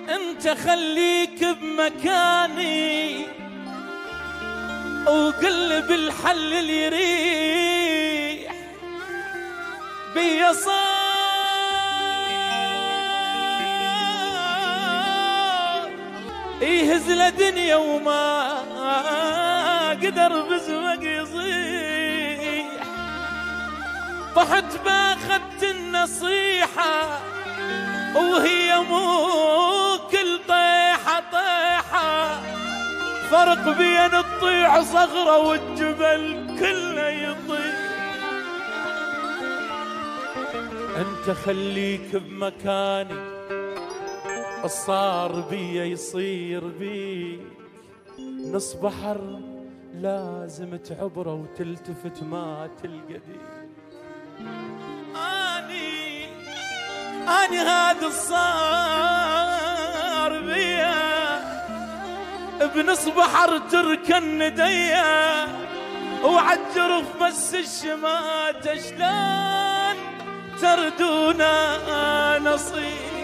انت خليك بمكاني وقلب الحل اللي يريح بيا صار يهز لدنيا وما قدر بزمق يصيح. طحت باخدت النصيحة وهي مو كل طيحة طيحة، فرق بين الطيح صغرة والجبل كله يطيح. انت خليك بمكاني الصار بيا يصير بيك، نص بحر لازم تعبره وتلتفت ما تلقى ديك. أني هذا الصار بيا بنص بحر تركن نديا وعجر في مس الشمات شلون تردونا نصيب.